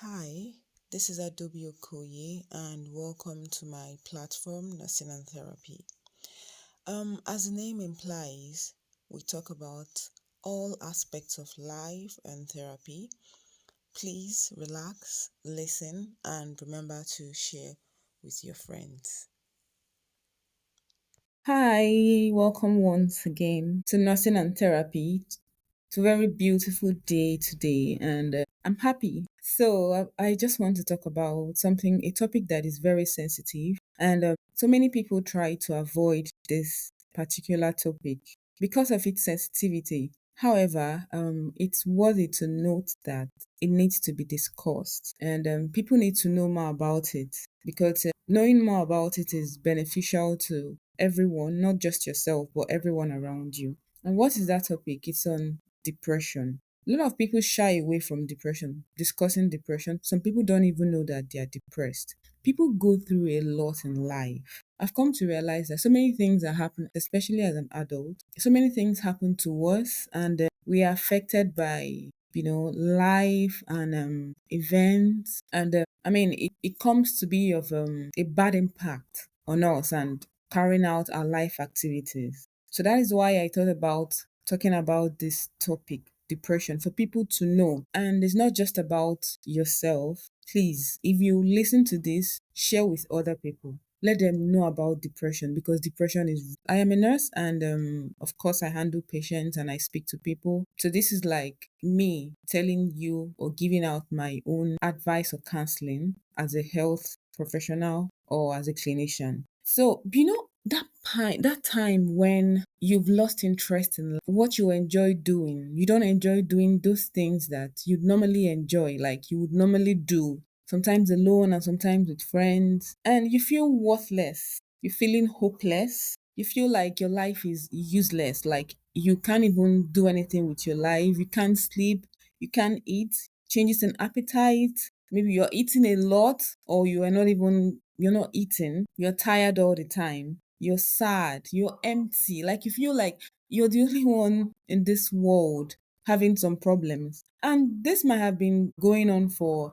Hi, this is Adobe Okoye, and welcome to my platform, Nursing and Therapy. As the name implies, we talk about all aspects of life and therapy. Please relax, listen, and remember to share with your friends. Hi, welcome once again to Nursing and Therapy. It's a very beautiful day today, and I'm happy. I just want to talk about a topic that is very sensitive, and so many people try to avoid this particular topic because of its sensitivity. However, it's worthy to note that it needs to be discussed, and people need to know more about it because knowing more about it is beneficial to everyone, not just yourself, but everyone around you. And what is that topic? It's on depression. A lot of people shy away from depression, discussing depression. Some people don't even know that they are depressed. People go through a lot in life. I've come to realize that so many things are happening, especially as an adult. So many things happen to us, and we are affected by life and events. And it comes to be of a bad impact on us and carrying out our life activities. So that is why I thought about talking about this topic, depression, for people to know. And it's not just about yourself. Please, if you listen to this, share with other people. Let them know about depression because depression is. I am a nurse, and of course, I handle patients and I speak to people. So, this is like me telling you or giving out my own advice or counseling as a health professional or as a clinician. So, that time when you've lost interest in what you enjoy doing, you don't enjoy doing those things that you'd normally enjoy, like you would normally do, sometimes alone and sometimes with friends, and you feel worthless, you're feeling hopeless, you feel like your life is useless, like you can't even do anything with your life, you can't sleep, you can't eat, changes in appetite. Maybe you're eating a lot or you're not eating, you're tired all the time, you're sad, you're empty, like you feel like you're the only one in this world having some problems. And this might have been going on for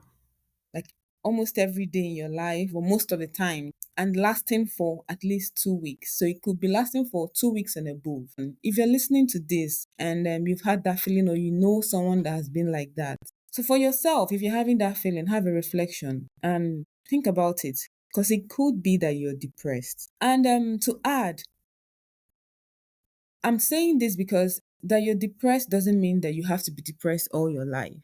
like almost every day in your life or most of the time and lasting for at least 2 weeks. So it could be lasting for 2 weeks and above. And if you're listening to this and you've had that feeling or you know someone that has been like that, so for yourself, if you're having that feeling, have a reflection and think about it because it could be that you're depressed. And to add, I'm saying this because that you're depressed doesn't mean that you have to be depressed all your life.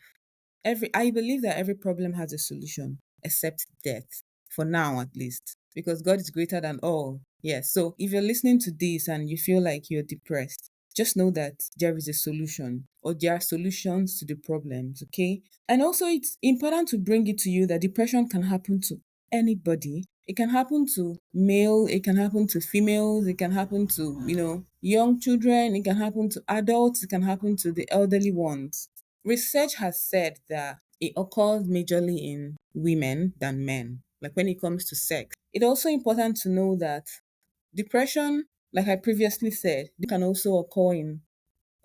I believe that every problem has a solution except death, for now at least, because God is greater than all. Yes. So if you're listening to this and you feel like you're depressed, just know that there is a solution or there are solutions to the problems, okay? And also it's important to bring it to you that depression can happen to anybody. It can happen to male, it can happen to females, it can happen to, young children, it can happen to adults, it can happen to the elderly ones. Research has said that it occurs majorly in women than men, like when it comes to sex. It's also important to know that depression, like I previously said, can also occur in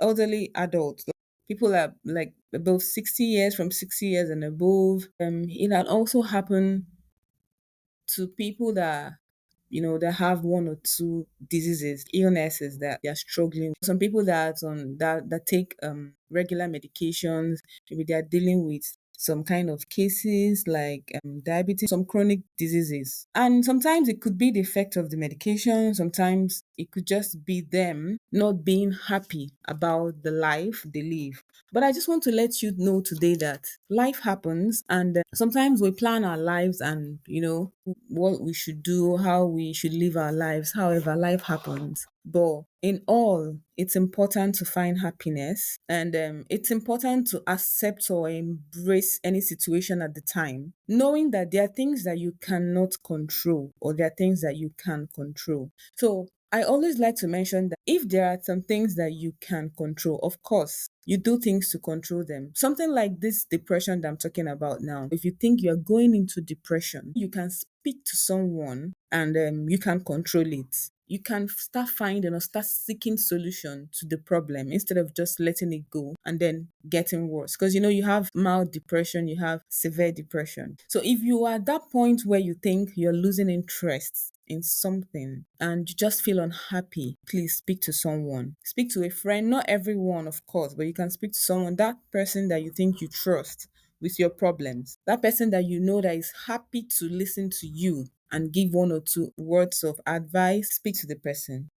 elderly adults. People are like above 60 years, from 60 years and above. It can also happen to people that that have one or two diseases, illnesses that they're struggling with. Some people that take regular medications, maybe they're dealing with some kind of cases like diabetes, some chronic diseases. And sometimes it could be the effect of the medication, sometimes it could just be them not being happy about the life they live. But I just want to let you know today that life happens, and sometimes we plan our lives and, what we should do, how we should live our lives. However, life happens. But in all, it's important to find happiness, and it's important to accept or embrace any situation at the time, knowing that there are things that you cannot control or there are things that you can control. So I always like to mention that if there are some things that you can control, of course, you do things to control them. Something like this depression that I'm talking about now. If you think you're going into depression, you can speak to someone and you can control it. you can start finding or start seeking solution to the problem instead of just letting it go and then getting worse. Because you have mild depression, you have severe depression. So if you are at that point where you think you're losing interest in something and you just feel unhappy, please speak to someone. Speak to a friend, not everyone, of course, but you can speak to someone, that person that you think you trust with your problems. That person that you know that is happy to listen to you and give one or two words of advice. Speak to the person.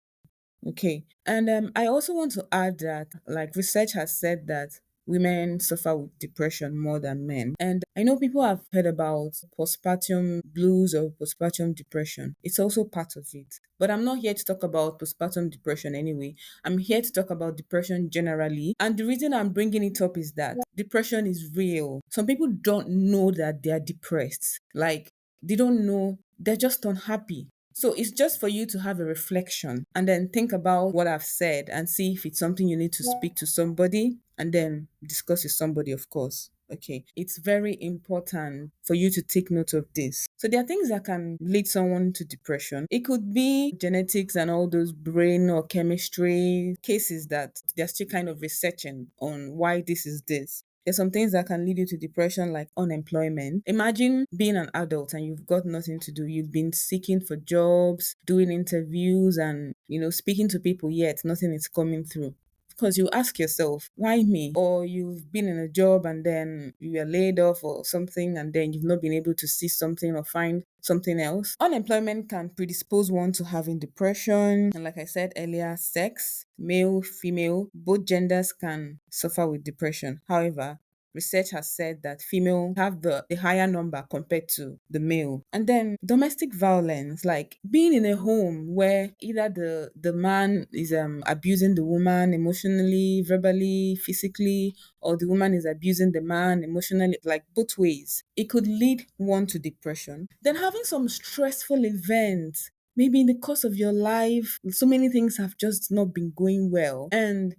Okay. And I also want to add that, like, research has said that women suffer with depression more than men. And I know people have heard about postpartum blues or postpartum depression. It's also part of it. But I'm not here to talk about postpartum depression anyway. I'm here to talk about depression generally. And the reason I'm bringing it up is that depression is real. Some people don't know that they are depressed. Like, they don't know, they're just unhappy. So it's just for you to have a reflection and then think about what I've said and see if it's something you need to speak to somebody and then discuss with somebody, of course. Okay. It's very important for you to take note of this. So there are things that can lead someone to depression. It could be genetics and all those brain or chemistry cases that they're still kind of researching on why this is this. There's some things that can lead you to depression, like unemployment. Imagine being an adult and you've got nothing to do. You've been seeking for jobs, doing interviews, and speaking to people, yet nothing is coming through. Because you ask yourself, why me? Or you've been in a job and then you are laid off or something, and then you've not been able to see something or find something else. Unemployment can predispose one to having depression. And like I said earlier, sex, male, female, both genders can suffer with depression. However, research has said that female have the higher number compared to the male. And then domestic violence, like being in a home where either the man is abusing the woman emotionally, verbally, physically, or the woman is abusing the man emotionally, like both ways, it could lead one to depression. Then having some stressful events, maybe in the course of your life, so many things have just not been going well, and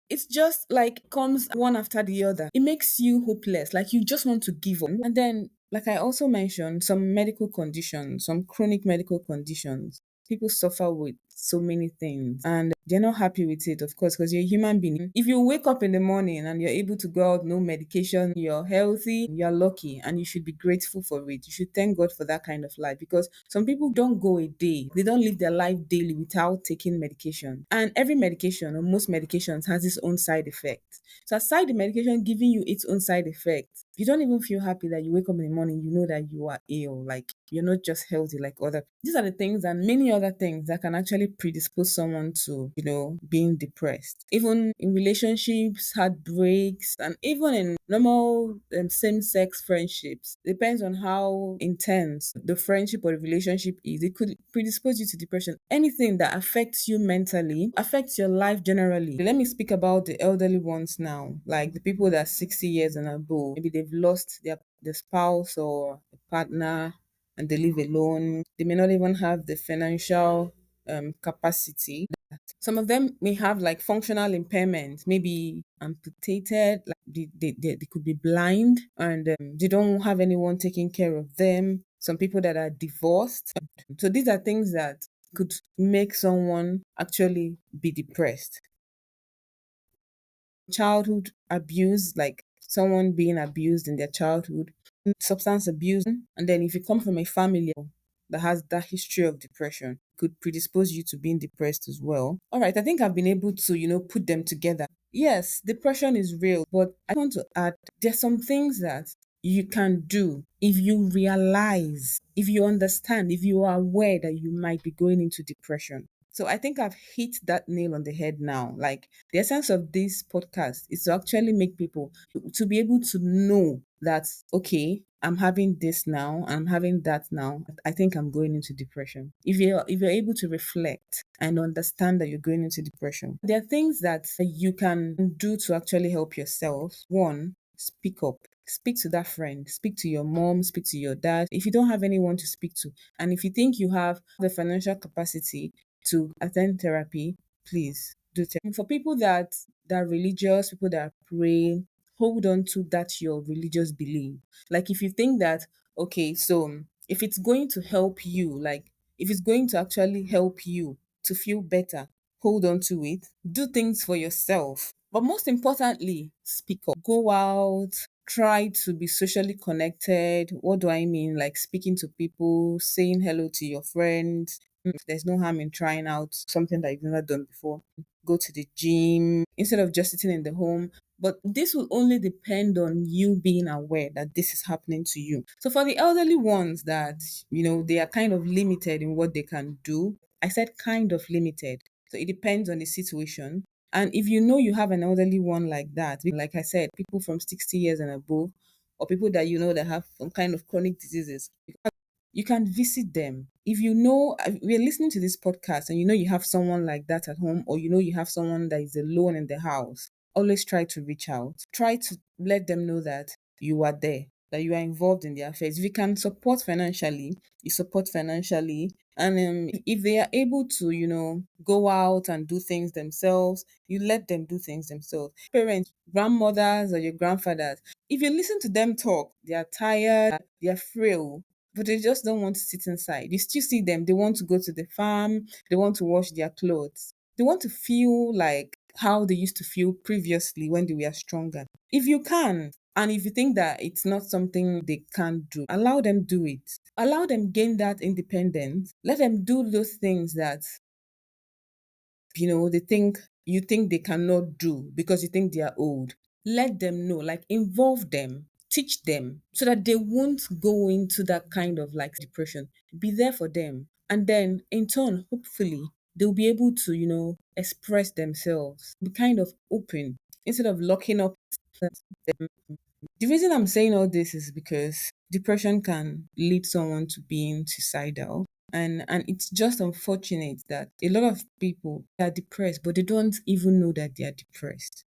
it's just like comes one after the other. It makes you hopeless, like you just want to give up. And then, like I also mentioned, some medical conditions, some chronic medical conditions. People suffer with so many things and they're not happy with it, of course, because you're a human being. If you wake up in the morning and you're able to go out, no medication, you're healthy, you're lucky, and you should be grateful for it. You should thank God for that kind of life, because some people don't go a day, they don't live their life daily without taking medication. And every medication, or most medications, has its own side effects. So aside the medication giving you its own side effects, you don't even feel happy that you wake up in the morning, you know that you are ill, like you're not just healthy like other. These are the things and many other things that can actually predispose someone to, being depressed. Even in relationships, heartbreaks, and even in normal same-sex friendships, depends on how intense the friendship or the relationship is. It could predispose you to depression. Anything that affects you mentally affects your life generally. Let me speak about the elderly ones now, like the people that are 60 years and above. Maybe they've lost their spouse or a partner and they live alone. They may not even have the financial capacity. Some of them may have like functional impairment, maybe amputated, like they could be blind, and they don't have anyone taking care of them. Some people that are divorced. So these are things that could make someone actually be depressed. Childhood abuse, like someone being abused in their childhood, substance abuse, and then if you come from a family that has that history of depression, could predispose you to being depressed as well. All right, I think I've been able to, put them together. Yes, depression is real, but I want to add there's some things that you can do if you realize, if you understand, if you are aware that you might be going into depression. So I think I've hit that nail on the head now. Like, the essence of this podcast is to actually make people to be able to know that, okay, I'm having this now, I'm having that now. I think I'm going into depression. If you're able to reflect and understand that you're going into depression, there are things that you can do to actually help yourself. One, speak up. Speak to that friend, speak to your mom, speak to your dad. If you don't have anyone to speak to, and if you think you have the financial capacity to attend therapy, please do therapy. For people that are religious, people that pray, hold on to that your religious belief. Like, if you think that, okay, so if it's going to help you, like If it's going to actually help you to feel better, hold on to it. Do things for yourself. But most importantly, speak up. Go out, try to be socially connected. What do I mean? Like speaking to people, saying hello to your friends. There's no harm in trying out something that you've never done before. Go to the gym instead of just sitting in the home. But this will only depend on you being aware that this is happening to you. So for the elderly ones that, they are kind of limited in what they can do, I said kind of limited. So it depends on the situation. And if you know you have an elderly one like that, like I said, people from 60 years and above, or people that you know that have some kind of chronic diseases, you can visit them. If you know, we're listening to this podcast and you know you have someone like that at home, or you know you have someone that is alone in the house, always try to reach out. Try to let them know that you are there, that you are involved in their affairs. If you can support financially, you support financially. And if they are able to, go out and do things themselves, you let them do things themselves. Parents, grandmothers, or your grandfathers, if you listen to them talk, they are tired, they are frail, but they just don't want to sit inside. You still see them, they want to go to the farm, they want to wash their clothes. They want to feel like how they used to feel previously when they were stronger. If you can, and if you think that it's not something they can't do, allow them do it. Allow them gain that independence. Let them do those things that they think you think they cannot do because you think they are old. Let them know, like involve them, teach them so that they won't go into that kind of like depression. Be there for them. And then in turn, hopefully, they'll be able to, express themselves, be kind of open instead of locking up them. The reason I'm saying all this is because depression can lead someone to being suicidal. And it's just unfortunate that a lot of people are depressed, but they don't even know that they are depressed.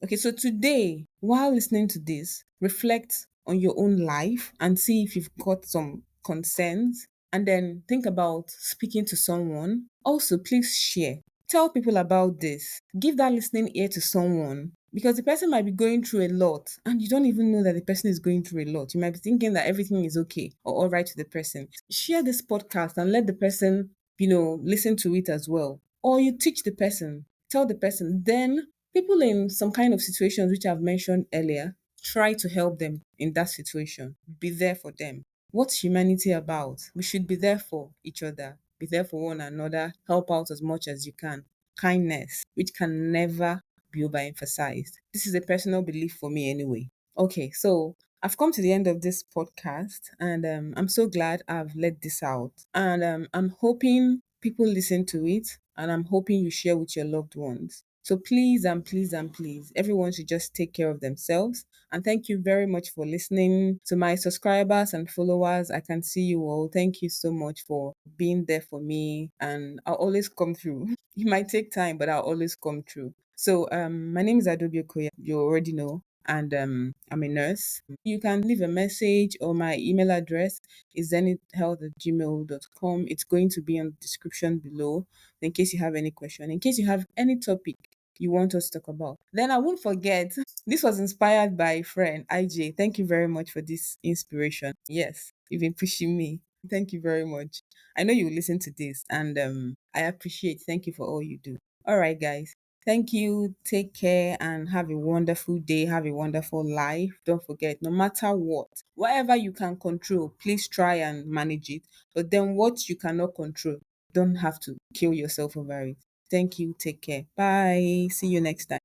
Okay, so today, while listening to this, reflect on your own life and see if you've got some concerns, and then think about speaking to someone. Also, please share. Tell people about this. Give that listening ear to someone because the person might be going through a lot and you don't even know that the person is going through a lot. You might be thinking that everything is okay or all right to the person. Share this podcast and let the person, listen to it as well. Or you teach the person, tell the person, then people in some kind of situations which I've mentioned earlier, try to help them in that situation. Be there for them. What's humanity about? We should be there for each other, be there for one another, help out as much as you can. Kindness, which can never be overemphasized. This is a personal belief for me anyway. Okay, so I've come to the end of this podcast and I'm so glad I've let this out. And I'm hoping people listen to it and I'm hoping you share with your loved ones. So please and please and please, everyone should just take care of themselves. And thank you very much for listening to my subscribers and followers. I can see you all. Thank you so much for being there for me. And I'll always come through. It might take time, but I'll always come through. So my name is Adobe Okoya. You already know. And I'm a nurse. You can leave a message or my email address is zenythealth@gmail.com. It's going to be in the description below in case you have any question, in case you have any topic you want us to talk about. Then I won't forget, this was inspired by a friend, IJ. Thank you very much for this inspiration. Yes, you've been pushing me. Thank you very much. I know you will listen to this and I appreciate. Thank you for all you do. All right, guys. Thank you. Take care and have a wonderful day. Have a wonderful life. Don't forget, no matter what, whatever you can control, please try and manage it. But then what you cannot control, don't have to kill yourself over it. Thank you. Take care. Bye. See you next time.